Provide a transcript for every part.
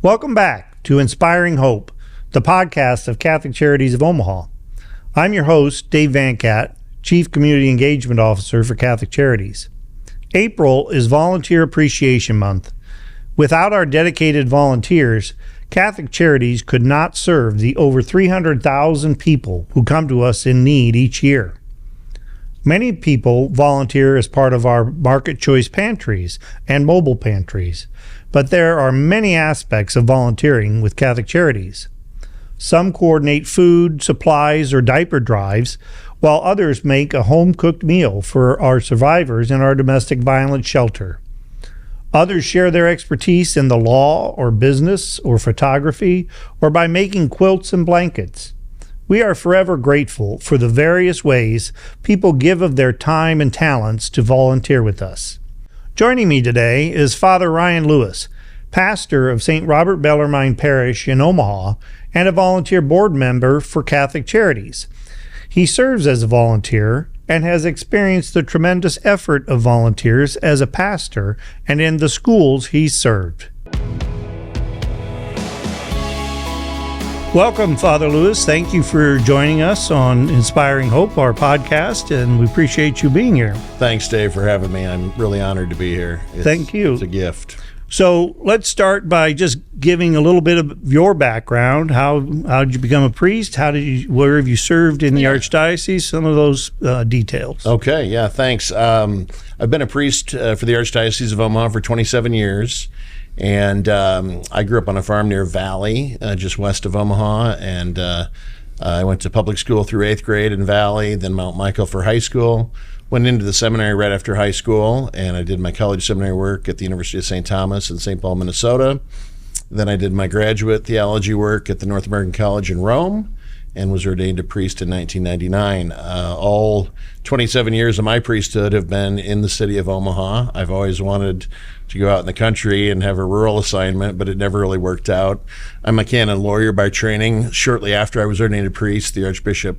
Welcome back to Inspiring Hope, the podcast of Catholic Charities of Omaha. I'm your host, Dave Vankat, Chief Community Engagement Officer for Catholic Charities. April is Volunteer Appreciation Month. Without our dedicated volunteers, Catholic Charities could not serve the over 300,000 people who come to us in need each year. Many people volunteer as part of our market choice pantries and mobile pantries, but there are many aspects of volunteering with Catholic Charities. Some coordinate food, supplies, or diaper drives, while others make a home-cooked meal for our survivors in our domestic violence shelter. Others share their expertise in the law or business or photography or by making quilts and blankets. We are forever grateful for the various ways people give of their time and talents to volunteer with us. Joining me today is Father Ryan Lewis, pastor of St. Robert Bellarmine Parish in Omaha and a volunteer board member for Catholic Charities. He serves as a volunteer and has experienced the tremendous effort of volunteers as a pastor and in the schools he's served. Welcome, Father Lewis. Thank you for joining us on Inspiring Hope, our podcast, and we appreciate you being here. Thanks, Dave, for having me. I'm really honored to be here. Thank you. It's a gift. So let's start by just giving a little bit of your background. How did you become a priest? Where have you served in the Archdiocese? Some of those details. Okay, yeah, thanks. I've been a priest for the Archdiocese of Omaha for 27 years. And I grew up on a farm near Valley, just west of Omaha, and I went to public school through 8th grade in Valley, then Mount Michael for high school, went into the seminary right after high school, and I did my college seminary work at the University of St. Thomas in St. Paul, Minnesota. Then I did my graduate theology work at the North American College in Rome, and was ordained a priest in 1999. All 27 years of my priesthood have been in the city of Omaha. I've always wanted to go out in the country and have a rural assignment, but it never really worked out. I'm a canon lawyer by training. Shortly after I was ordained a priest, the Archbishop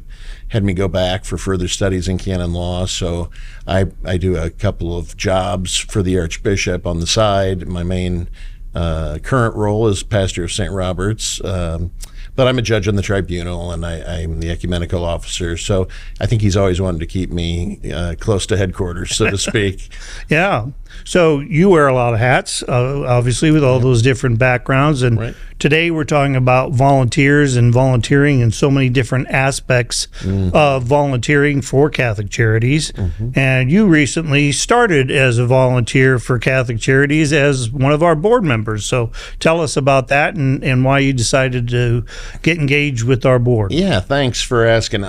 had me go back for further studies in canon law, so I do a couple of jobs for the Archbishop on the side. My main current role is pastor of St. Robert's, but I'm a judge on the tribunal, and I'm the ecumenical officer, so I think he's always wanted to keep me close to headquarters, so to speak. Yeah. So you wear a lot of hats, obviously, with all those different backgrounds. And today we're talking about volunteers and volunteering and so many different aspects of volunteering for Catholic Charities. And you recently started as a volunteer for Catholic Charities as one of our board members. So tell us about that and why you decided to get engaged with our board. Yeah, thanks for asking.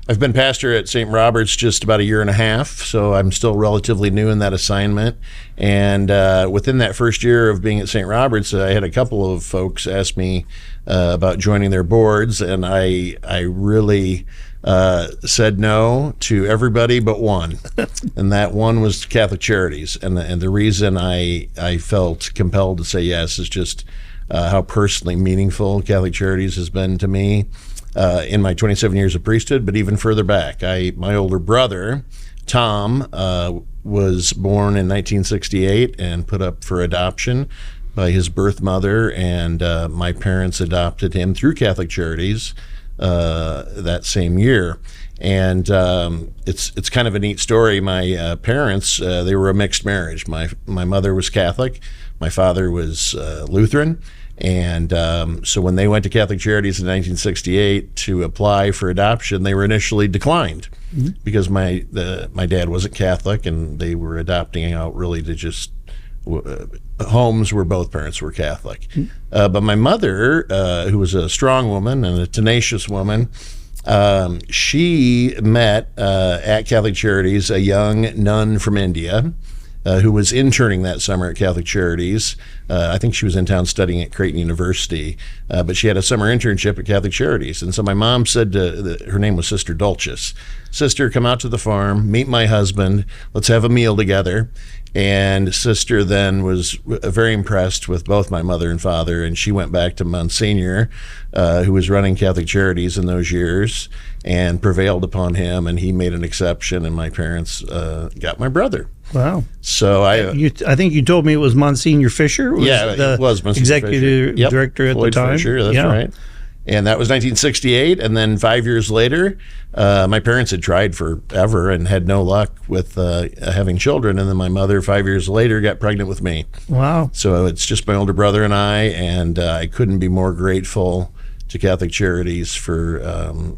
I've been pastor at St. Robert's just about a year and a half, so I'm still relatively new in that assignment. And within that first year of being at St. Robert's, I had a couple of folks ask me about joining their boards, and I really said no to everybody but one, and that one was Catholic Charities. And the reason I felt compelled to say yes is just how personally meaningful Catholic Charities has been to me. In my 27 years of priesthood, but even further back. My older brother, Tom, was born in 1968 and put up for adoption by his birth mother, and my parents adopted him through Catholic Charities that same year. And it's kind of a neat story. My parents, they were a mixed marriage. My mother was Catholic, my father was Lutheran. And so when they went to Catholic Charities in 1968 to apply for adoption, they were initially declined because my dad wasn't Catholic, and they were adopting out really to just homes where both parents were Catholic. But my mother, who was a strong woman and a tenacious woman, she met at Catholic Charities a young nun from India who was interning that summer at Catholic Charities. I think she was in town studying at Creighton University, but she had a summer internship at Catholic Charities. And so my mom said her name was Sister Dulcis, "Sister, come out to the farm, meet my husband, let's have a meal together." And Sister then was very impressed with both my mother and father, and she went back to Monsignor, who was running Catholic Charities in those years, and prevailed upon him, and he made an exception, and my parents got my brother. Wow. So I think you told me it was Monsignor Fisher. It was Monsignor executive Fisher. director at Floyd the time. Fisher, that's right. And that was 1968. And then 5 years later, my parents had tried forever and had no luck with having children. And then my mother, 5 years later, got pregnant with me. Wow. So it's just my older brother and I couldn't be more grateful to Catholic Charities for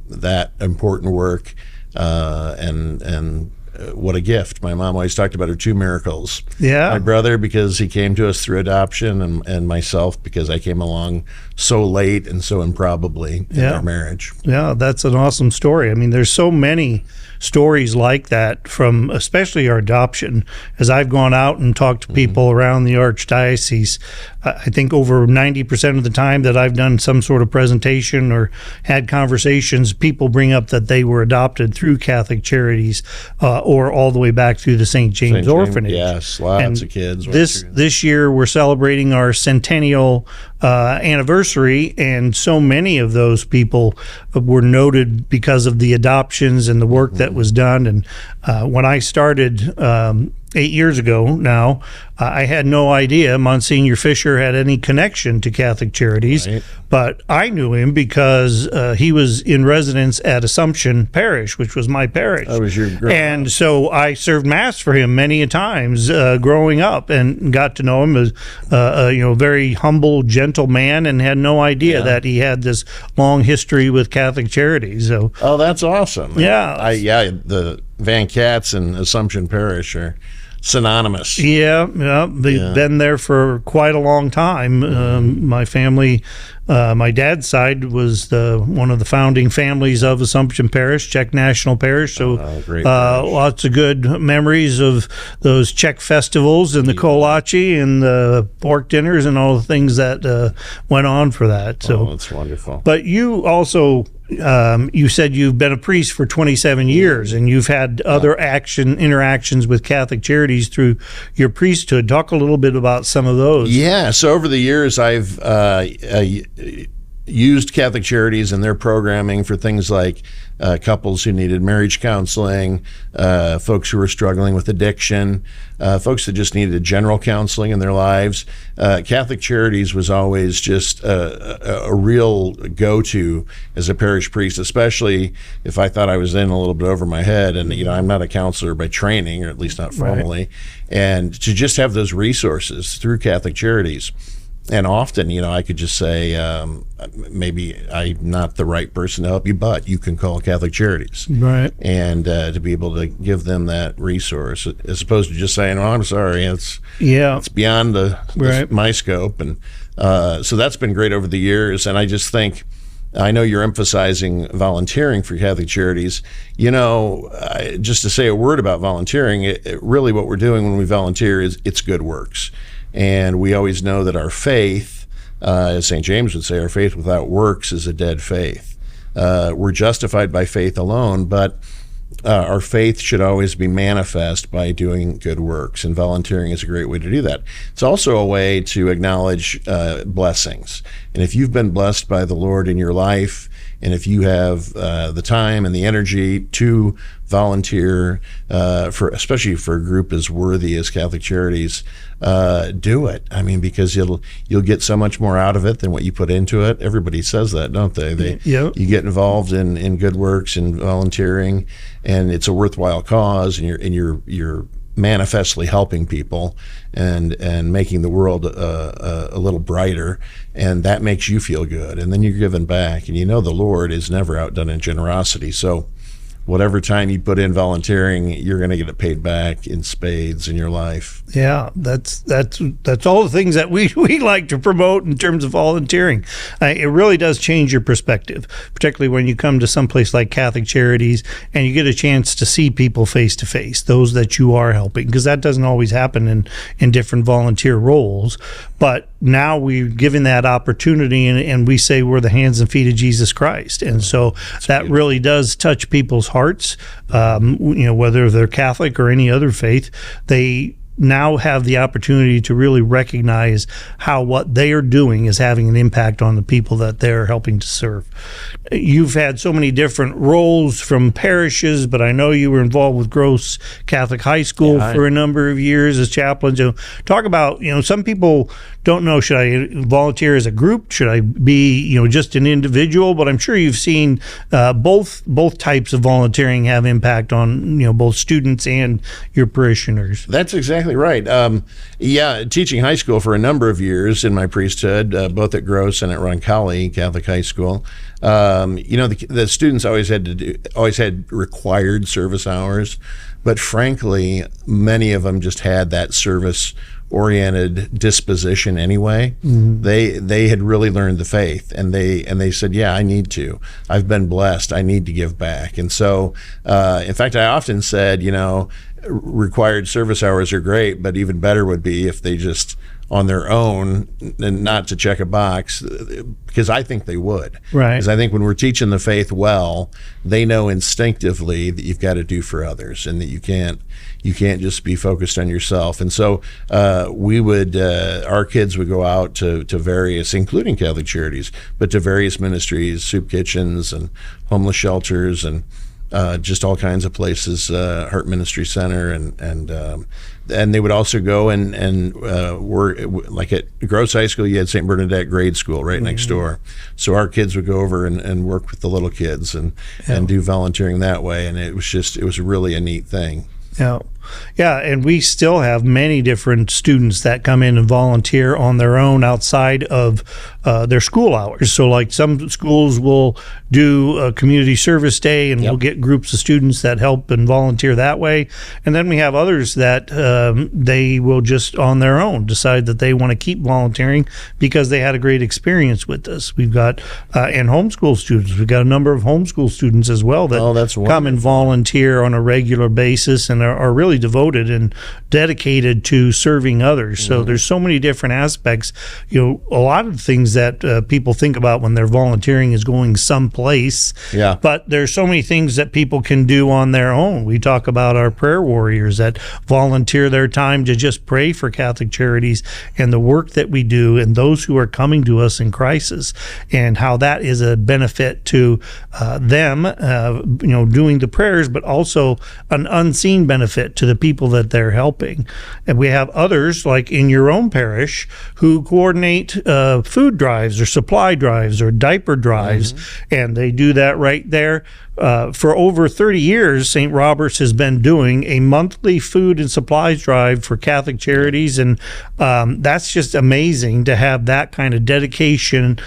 that important work. And what a gift. My mom always talked about her two miracles. Yeah. My brother, because he came to us through adoption, and myself, because I came along so late and so improbably in our marriage. Yeah, that's an awesome story. I mean, there's so many stories like that from especially our adoption. As I've gone out and talked to people around the Archdiocese, I think over 90% of the time that I've done some sort of presentation or had conversations, people bring up that they were adopted through Catholic Charities or all the way back through the St. James Orphanage. Yes, lots of kids. This year we're celebrating our centennial anniversary, and so many of those people were noted because of the adoptions and the work that was done. And when I started 8 years ago now, I had no idea Monsignor Fisher had any connection to Catholic Charities, but I knew him because he was in residence at Assumption Parish, which was my parish. That was your and so I served Mass for him many a times growing up, and got to know him as a very humble, gentle man, and had no idea that he had this long history with Catholic Charities. So, that's awesome. Yeah, the Vankats and Assumption Parish are synonymous. Yeah, they've been there for quite a long time. My family, my dad's side was one of the founding families of Assumption Parish, Czech National Parish. So lots of good memories of those Czech festivals and the kolache and the pork dinners and all the things that went on for that. So that's wonderful. But you also, you said you've been a priest for 27 years, and you've had other interactions with Catholic Charities through your priesthood. Talk a little bit about some of those. Yeah, so over the years, I've used Catholic Charities and their programming for things like couples who needed marriage counseling, folks who were struggling with addiction, folks that just needed general counseling in their lives. Catholic Charities was always just a real go-to as a parish priest, especially if I thought I was in a little bit over my head. And, I'm not a counselor by training, or at least not formally. Right. And to just have those resources through Catholic Charities. And often, I could just say, maybe I'm not the right person to help you, but you can call Catholic Charities. Right. And to be able to give them that resource, as opposed to just saying, I'm sorry, it's beyond my scope. And so that's been great over the years. And I just think, I know you're emphasizing volunteering for Catholic Charities. Just to say a word about volunteering, really what we're doing when we volunteer is it's good works. And we always know that our faith, as St. James would say, our faith without works is a dead faith. We're justified by faith alone, but our faith should always be manifest by doing good works, and volunteering is a great way to do that. It's also a way to acknowledge blessings. And if you've been blessed by the Lord in your life, and if you have the time and the energy to volunteer, especially for a group as worthy as Catholic Charities, do it. I mean, because you'll get so much more out of it than what you put into it. Everybody says that, don't they? You get involved in good works and volunteering, and it's a worthwhile cause, and you're manifestly helping people and making the world a little brighter, and that makes you feel good, and then you're giving back, and the Lord is never outdone in generosity. So whatever time you put in volunteering, you're going to get it paid back in spades in your life. Yeah, that's all the things that we like to promote in terms of volunteering. It really does change your perspective, particularly when you come to someplace like Catholic Charities and you get a chance to see people face to face, those that you are helping, because that doesn't always happen in different volunteer roles. But now we're given that opportunity, and we say we're the hands and feet of Jesus Christ. And so that really does touch people's hearts, whether they're Catholic or any other faith. They now have the opportunity to really recognize how what they are doing is having an impact on the people that they're helping to serve. you've had so many different roles from parishes, but I know you were involved with Gross Catholic High School for a number of years as chaplain. So talk about, some people don't know, should I volunteer as a group? Should I be, just an individual? But I'm sure you've seen both types of volunteering have impact on, both students and your parishioners. That's exactly right. Teaching high school for a number of years in my priesthood, both at Gross and at Roncalli Catholic High School. The students always had required service hours, but frankly, many of them just had that service-oriented disposition anyway. Mm-hmm. They had really learned the faith, and they said, "Yeah, I need to. I've been blessed. I need to give back." And so, in fact, I often said, required service hours are great, but even better would be if they just on their own and not to check a box, because I think they would. Right. Because I think when we're teaching the faith well, they know instinctively that you've got to do for others, and that you can't just be focused on yourself. And so our kids would go out to various, including Catholic Charities, but to various ministries, soup kitchens and homeless shelters and just all kinds of places, Heart Ministry Center, and they would also go and work, like at Gross High School, you had St. Bernadette grade school right next door. So our kids would go over and work with the little kids and do volunteering that way, and it was really a neat thing. Yeah, and we still have many different students that come in and volunteer on their own outside of their school hours. So like some schools will do a community service day, and we'll get groups of students that help and volunteer that way. And then we have others that they will just on their own decide that they want to keep volunteering because they had a great experience with us. We've got and homeschool students. We've got a number of homeschool students as well that come and volunteer on a regular basis and are really devoted and dedicated to serving others. So there's so many different aspects. A lot of things that people think about when they're volunteering is going someplace. Yeah. But there's so many things that people can do on their own. We talk about our prayer warriors that volunteer their time to just pray for Catholic Charities and the work that we do and those who are coming to us in crisis, and how that is a benefit to them, doing the prayers, but also an unseen benefit to the people that they're helping. And we have others, like in your own parish, who coordinate food drives or supply drives or diaper drives, and they do that right there. For over 30 years, St. Robert's has been doing a monthly food and supplies drive for Catholic Charities, and that's just amazing to have that kind of dedication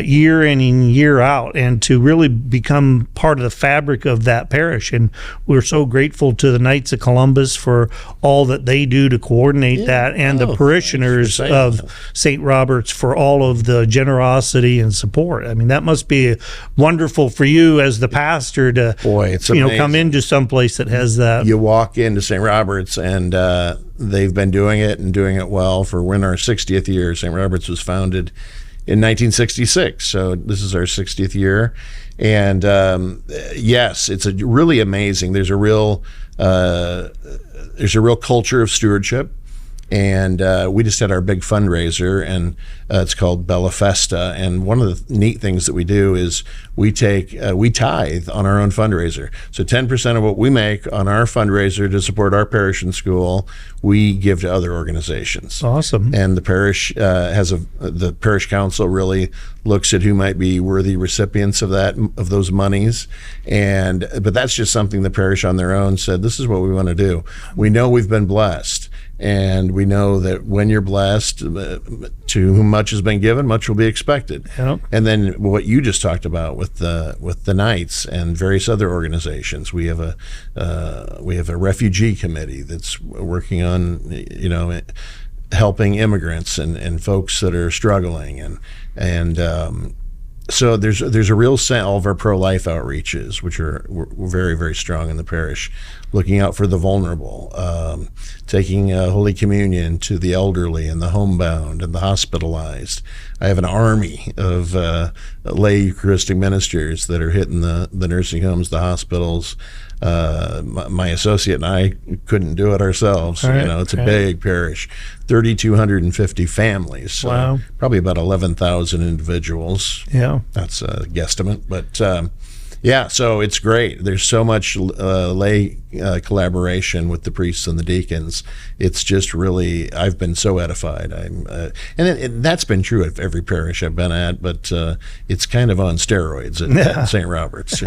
year in and year out, and to really become part of the fabric of that parish. And we're so grateful to the Knights of Columbus for all that they do to coordinate that, and the parishioners of St. Robert's for all of the generosity and support. I mean, that must be wonderful for you as the pastor to come into some place that has that. You walk into St. Robert's, and they've been doing it well for we're in our 60th year. St. Robert's was founded in 1966, so this is our 60th year. And yes, it's really amazing. There's a real culture of stewardship. And we just had our big fundraiser, and it's called Bella Festa. And one of the neat things that we do is we tithe on our own fundraiser. So 10% of what we make on our fundraiser to support our parish and school, we give to other organizations. Awesome. And the parish the parish council really looks at who might be worthy recipients of those monies. But that's just something the parish on their own said, this is what we want to do. We know we've been blessed. And we know that when you're blessed, to whom much has been given, much will be expected. Yep. And then what you just talked about with the Knights and various other organizations, we have a refugee committee that's working on helping immigrants and folks that are struggling, and so there's a real sense. All of our pro-life outreaches, which we're very, very strong in the parish, looking out for the vulnerable, taking Holy Communion to the elderly and the homebound and the hospitalized. I have an army of lay Eucharistic ministers that are hitting the nursing homes, the hospitals, my associate and I couldn't do it ourselves. Right, It's a big parish, 3,250 families. So wow. Probably about 11,000 individuals. Yeah. That's a guesstimate, but yeah, so it's great. There's so much lay collaboration with the priests and the deacons. It's just really, I've been so edified. That's been true at every parish I've been at, but it's kind of on steroids at St. Robert's.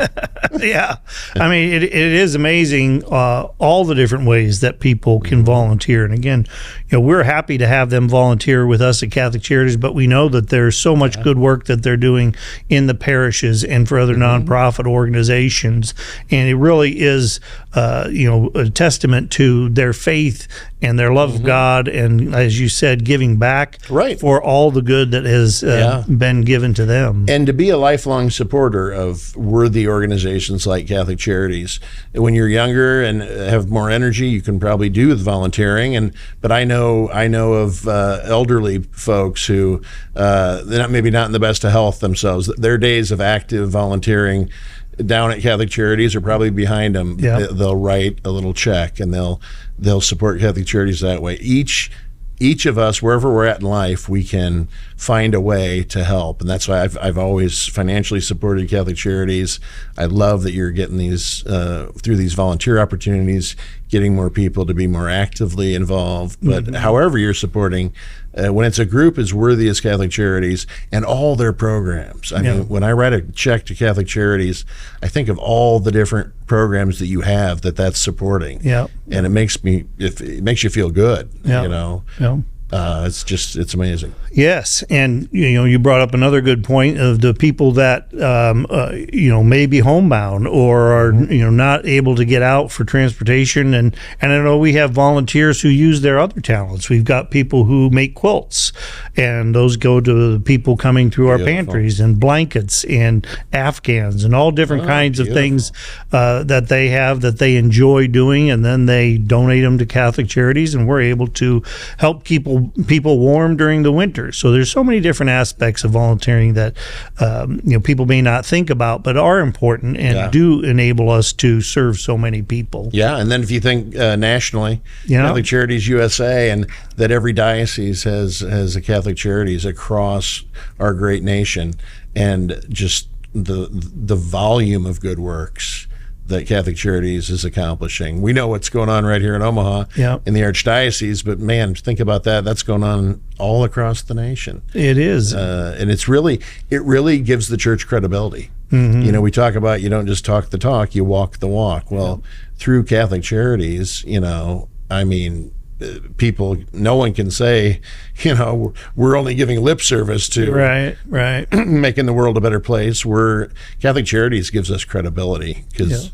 Yeah, I mean, it is amazing all the different ways that people can volunteer. And again, we're happy to have them volunteer with us at Catholic Charities, but we know that there's so much good work that they're doing in the parishes and for other nonprofit organizations, and it really is a testament to their faith and their love of God, and as you said, giving back for all the good that has been given to them. And to be a lifelong supporter of worthy organizations like Catholic Charities. When you're younger and have more energy, you can probably do with volunteering. But I know of elderly folks who they're maybe not in the best of health themselves. Their days of active volunteering down at Catholic Charities are probably behind them. Yeah. They'll write a little check and they'll support Catholic Charities that way. Each of us, wherever we're at in life, we can find a way to help, and that's why I've always financially supported Catholic Charities. I love that you're getting these through these volunteer opportunities, getting more people to be more actively involved. But however you're supporting, when it's a group as worthy as Catholic Charities and all their programs. I mean, when I write a check to Catholic Charities, I think of all the different programs that you have that's supporting. Yeah. And it makes you feel good. Yeah. It's amazing. Yes, and you brought up another good point of the people that may be homebound or are not able to get out for transportation, and I know we have volunteers who use their other talents. We've got people who make quilts, and those go to the people coming through our pantries, and blankets and Afghans and all different kinds of things that they have that they enjoy doing, and then they donate them to Catholic Charities, and we're able to help people warm during the winter. So there's so many different aspects of volunteering that people may not think about, but are important and do enable us to serve so many people. Yeah, and then if you think nationally, Catholic Charities USA, and that every diocese has a Catholic Charities across our great nation, and just the volume of good works that Catholic Charities is accomplishing. We know what's going on right here in Omaha in the Archdiocese, but man, think about that. That's going on all across the nation. It is. And it really gives the church credibility. We talk about you don't just talk the talk, you walk the walk. Well, through Catholic Charities, people, no one can say, we're only giving lip service to right making the world a better place. Catholic Charities gives us credibility because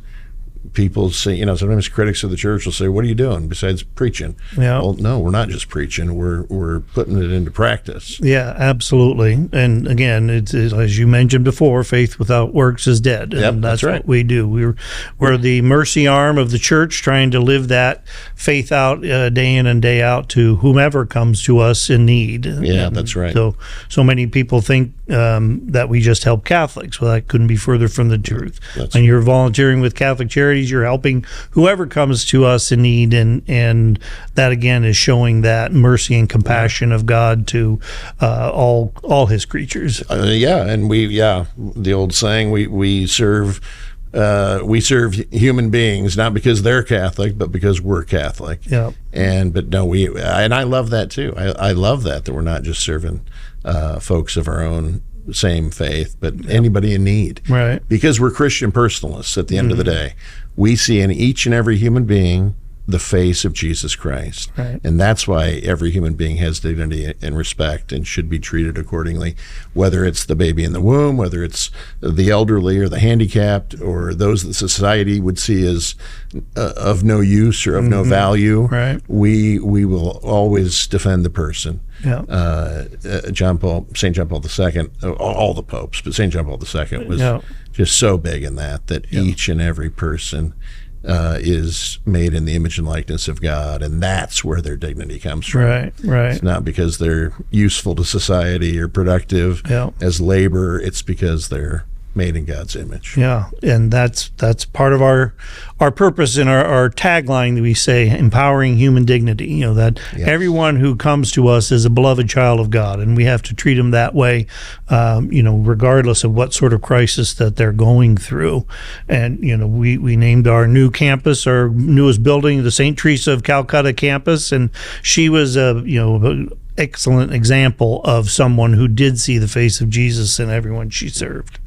people say, sometimes critics of the church will say, what are you doing besides preaching? Yeah. Well, no, we're not just preaching. We're putting it into practice. Yeah, absolutely. And again, it's as you mentioned before, faith without works is dead. And that's right. What we do. We're the mercy arm of the church, trying to live that faith out day in and day out to whomever comes to us in need. Yeah, that's right. So many people think that we just help Catholics. Well, that couldn't be further from the truth. When you're volunteering with Catholic Charities, you're helping whoever comes to us in need, and that again is showing that mercy and compassion of God to all His creatures. And the old saying, we serve human beings not because they're Catholic, but because we're Catholic. Yeah. And I love that too. I love that we're not just serving folks of our own same faith, but anybody in need. Right. Because we're Christian personalists at the end of the day. We see in each and every human being the face of Jesus Christ. Right. And that's why every human being has dignity and respect and should be treated accordingly, whether it's the baby in the womb, whether it's the elderly or the handicapped, or those that society would see as of no use or of no value. Right. We will always defend the person. Yeah. St. John Paul II, all the popes, but St. John Paul II was just so big in that each and every person is made in the image and likeness of God, and that's where their dignity comes from. Right. It's not because they're useful to society or productive as labor. It's because they're made in God's image. Yeah, and that's part of our purpose in our tagline that we say, empowering human dignity. You know, that Yes. everyone who comes to us is a beloved child of God, and we have to treat them that way, regardless of what sort of crisis that they're going through. And, we named our new campus, our newest building, the St. Teresa of Calcutta campus, and she was an excellent example of someone who did see the face of Jesus in everyone she served.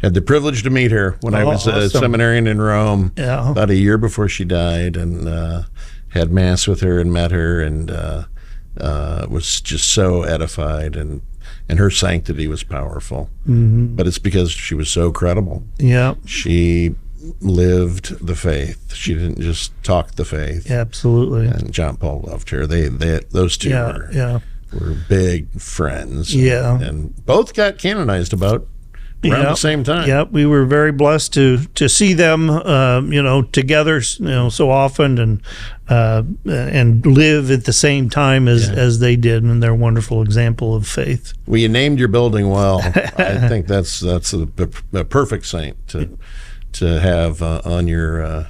Had the privilege to meet her when I was a awesome. seminarian in Rome, Yeah. about a year before she died, and had mass with her and met her, and was just so edified, and her sanctity was powerful. Mm-hmm. But it's because she was so credible. Yeah, She lived the faith. She didn't just talk the faith. absolutely. And John Paul loved her. Those two were big friends. Yeah. And both got canonized about around the same time. Yeah, we were very blessed to see them, together, so often, and live at the same time as they did, and they're a wonderful example of faith. Well, you named your building well. I think that's a perfect saint to have on your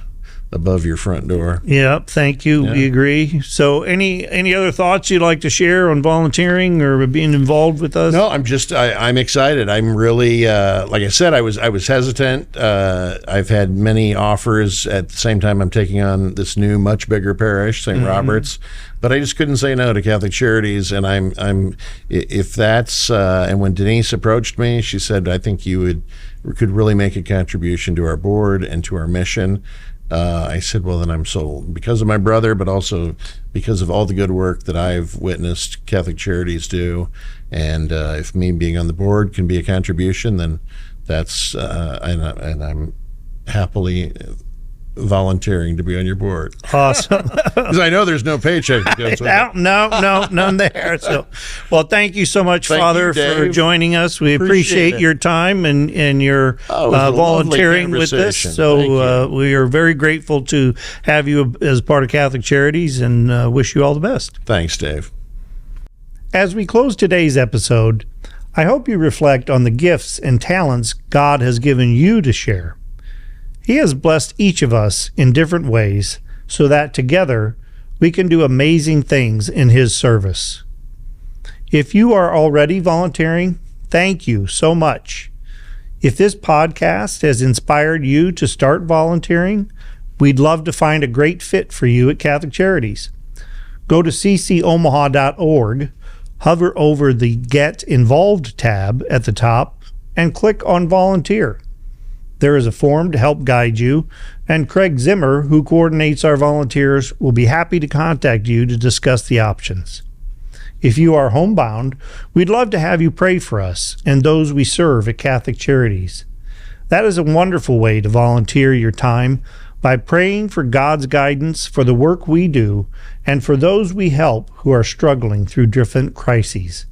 above your front door. Yeah, thank you. Yeah. We agree. So, any other thoughts you'd like to share on volunteering or being involved with us? No, I'm excited. I'm really, like I said, I was hesitant. I've had many offers at the same time. I'm taking on this new, much bigger parish, St. Robert's, but I just couldn't say no to Catholic Charities. And if that's, and when Denise approached me, she said, I think you could really make a contribution to our board and to our mission. I said, well, then I'm sold, because of my brother, but also because of all the good work that I've witnessed Catholic Charities do. And if me being on the board can be a contribution, then that's, and I'm happily volunteering to be on your board. Awesome. Because I know there's no paycheck that goes with it. No, none there. So, well, thank you so much, Thank Father, you, for Dave. joining us. We appreciate it. your time and your It was a lovely volunteering with us. conversation. So Thank we are very grateful to have you as part of Catholic Charities, and wish you all the best. Thanks, Dave. As we close today's episode, I hope you reflect on the gifts and talents God has given you to share. He has blessed each of us in different ways so that together we can do amazing things in His service. If you are already volunteering, thank you so much. If this podcast has inspired you to start volunteering, we'd love to find a great fit for you at Catholic Charities. Go to ccomaha.org, hover over the Get Involved tab at the top, and click on Volunteer. There is a form to help guide you, and Craig Zimmer, who coordinates our volunteers, will be happy to contact you to discuss the options. If you are homebound, we'd love to have you pray for us and those we serve at Catholic Charities. That is a wonderful way to volunteer your time by praying for God's guidance for the work we do and for those we help who are struggling through different crises.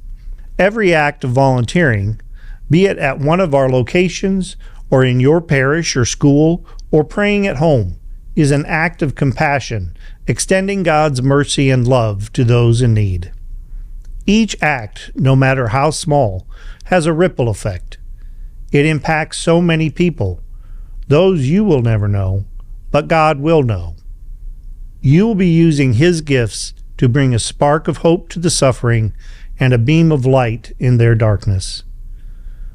Every act of volunteering, be it at one of our locations or in your parish or school, or praying at home, is an act of compassion, extending God's mercy and love to those in need. Each act, no matter how small, has a ripple effect. It impacts so many people, those you will never know, but God will know. You will be using His gifts to bring a spark of hope to the suffering and a beam of light in their darkness.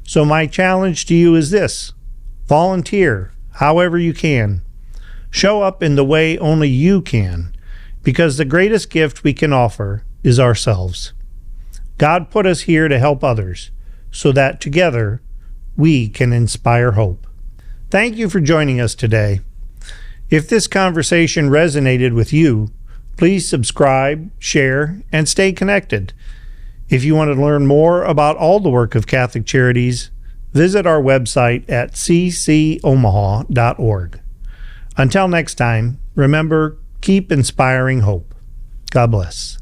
So my challenge to you is this: volunteer however you can. Show up in the way only you can, because the greatest gift we can offer is ourselves. God put us here to help others, so that together we can inspire hope. Thank you for joining us today. If this conversation resonated with you, please subscribe, share, and stay connected. If you want to learn more about all the work of Catholic Charities, visit our website at ccomaha.org. Until next time, remember, keep inspiring hope. God bless.